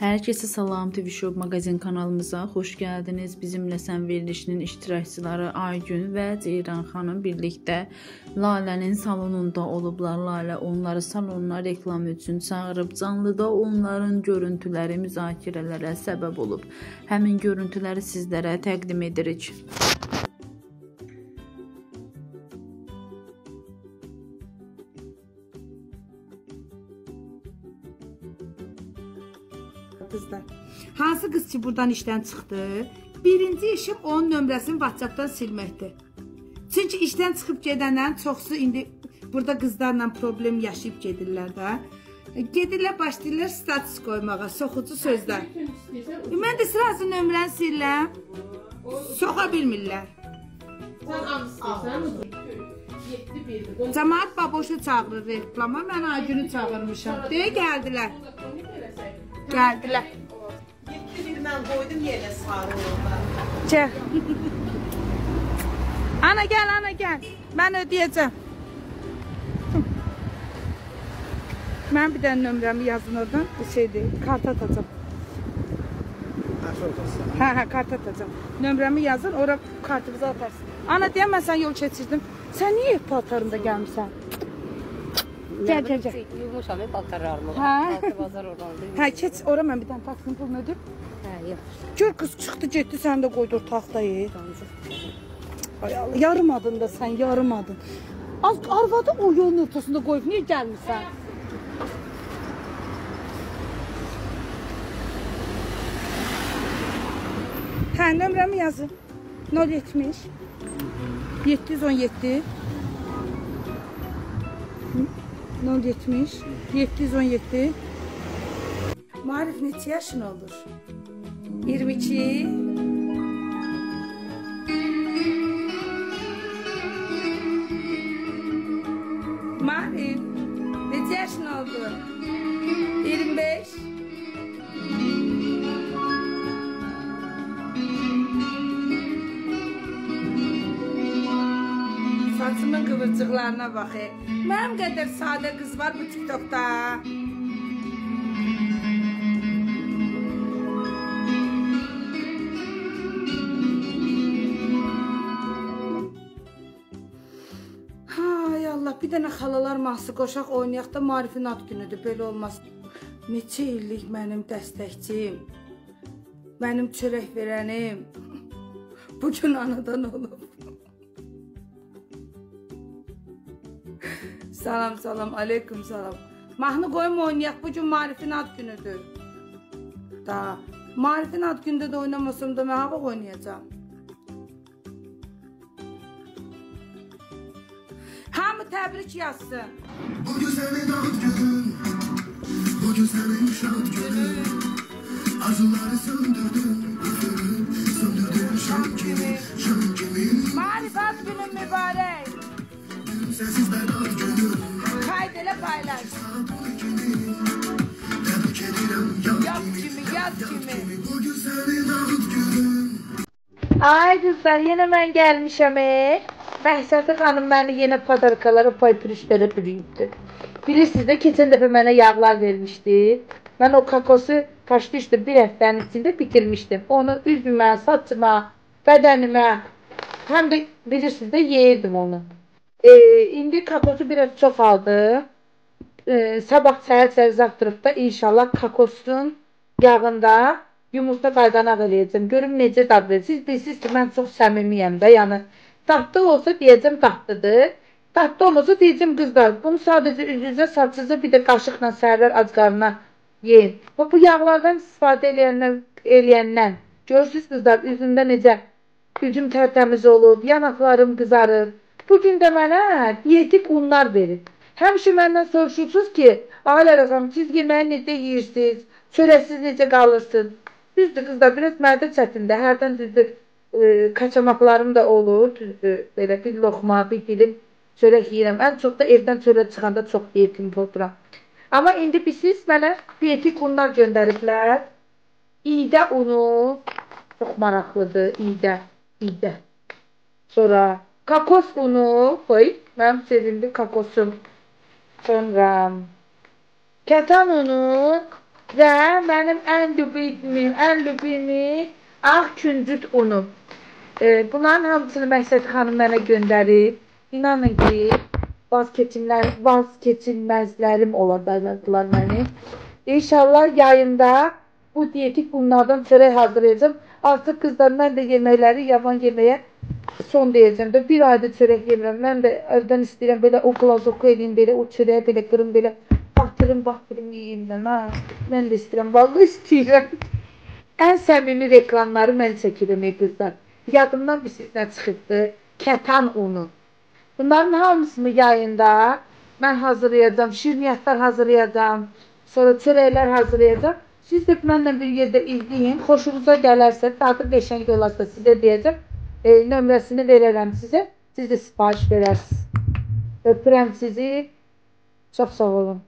Herkese salam, TV Show magazin kanalımıza hoş geldiniz. Bizimle Sən verilişinin iştirakçıları Aygün və Ceyran xanım birlikdə Lalənin salonunda olublar. Lalə onları salonuna reklam üçün çağırıb canlıda onların görüntüləri müzakirələrə səbəb olub. Həmin görüntüləri sizlərə təqdim edirik. Qızlar. Hansı qız ki buradan işdən çıxdı? Birinci işim onun nömrəsini WhatsAppdan silməkdir. Çünki işdən çıxıb gedənlərin çoxsu indi burada qızlarla problem yaşayıb gedirlər də. Gedirlər, başlayırlar status qoymağa, soxucu sözlər. Mən də sırası nömrəni siləm. Soxa bilmirlər. Cəmaət baboşu çağırır reklama, mən Aygünü çağırmışam. Deyə gəldilər. Gəldilər. Mən qoydum yerə sarı orada. Gəl. Ana gəl, ana gəl. Mən ödəyəcəm. Mən bir dənə nömrəmi yazın oradan. Kart atacam. Hə, kart atacam. Nömrəmi yazın, ora kartımızı atarsın. Ana deyəm, mən sən yol keçirdim. Sən niyə ev paltarında gəlmişsən? Gəl. Yumuşam, paltarlarımı. Hə, keç, ora mən bir dənə taksinin pulunu ödüm. Hə, yaxşı. Gör, qız çıxdı, getdi, sən də qoydur taxtayı. Ay Allah, yarımadın da sən, yarımadın. Arvadı o yolun ortasında qoyub, niyə gəlmirsən? Hə, nömrəmi yazın. 070 717 070 717. Marif neçə yaşın olur? 22. Marif neçə yaşın oldu? 25. Saçımın kıvırcıqlarına bax. Mənim qədər sadə qız var bu TikTokda. Ay Allah, bir dənə xalalar mahsı qoşaq oynayaq da Marifin ad günüdür, belə olmaz. Neçə illik mənim dəstəkçim, mənim çörək verənim bugün anadan olub. Salam, salam, aleyküm salam. Mahnı qoyum oynayaq, bugün Marifin ad günüdür. Da, Marifin ad gündə də oynamasam da mən hava oynayacağım. Hamı təbrik yazsın. Bugün sənin ad günün, bugün sənin şad günün. Arzuları söndürdün, söndürdün şan kimi, şan kimi. Marif ad günün mübarək. Sənsiz mən ad günün. Kayd elə paylaş. Təbrik edirəm Yaz kimi, yaz kimi. bugün sənin ad günün. Ay qızlar, yenə mən gəlmişəm. Məhsəti xanım məni yenə padarkalara, paypürüşlərə bürüyübdür. Bilirsiniz də, keçən dəfə mənə yağlar vermişdi. Mən o kakosu kaçdı bir həftənin içində bitirmişdim. Onu üzümə, saçıma, bədənimə, həm də bilirsiniz də yeyirdim onu. İndi kakosu biraz çox aldı. Sabah səhər zaptırıb da inşallah kakosun yağında yumurta qaydanaq eləyəcəm. Görüm necə dad verir. Siz bilirsiniz ki, mən çox səmimiyəm də, yəni tatlı olsa deyəcəm tatlıdır. Tatlı olmasa deyəcəm qızlar. Bunu sadəcə üzünüzə, saçınıza bir də qaşıqla səhərlər ac qarnına yiyin. Bu yağlardan istifadə eləyəndən görürsünüz qızlar, üzümdə necə üzüm tərtəmiz olub, yanaqlarım qızarır. Bugün də mənə diyetik unlar verir. Həmişə məndən soruşursunuz ki, Ailə Rəqam, siz yeməyi necə yiyirsiniz, çörəksiz necə qalırsınız? Düzdür qızlar, biraz mədə çətindir. Hərdən düzdür, kaçamaqlarım da olur. Düzdür, belə bir loxma, bir dilim çörək yiyirəm. Ən çox da evdən çörək çıxanda çox diyetim olduram. Amma indi siz mənə diyetik unlar göndəriblər. İydə unu, çox maraqlıdır, iydə. Sonra kakos unu koy. Mənim sevimli kakosum. Sonra kətan unu, və mənim ən lübimi ağ küncüt unum. Bunların hamısını Məhsəti xanım mənə göndərib. İnanın ki, vaz keçilməzlərim olacaqlar mənim. İnşallah yayında bu diyetik bunlardan çörək hazırlayacağım. Artıq qızlar, mən də yeməkləri yavan yeməyə son deyəcəm də. Bir ayda çörək yemirəm. Mən də evdən istəyirəm belə o glazoku edeyim, belə o çörəyə belə qırım, belə batırım, baxırım, yiyeyim də. Mən də istəyirəm, vallahi istəyirəm. Ən səmimi reklamları mən çəkirəm qızlar. Yadımdan bir sizdən çıxıbdı. Kətan unu. Bunların hamısını yayında mən hazırlayacağım. Şirniyyatlar hazırlayacağım. Sonra çörəklər hazırlayacağım. Siz də mənimlə bir yerdə izləyin. Xoşunuza gələrsə, tadı qəşəng olarsa sizə deyəcəm. Nömrəsini verərəm sizə. Siz də sifariş verərsiniz. Öpürəm sizi. Çox sağ olun.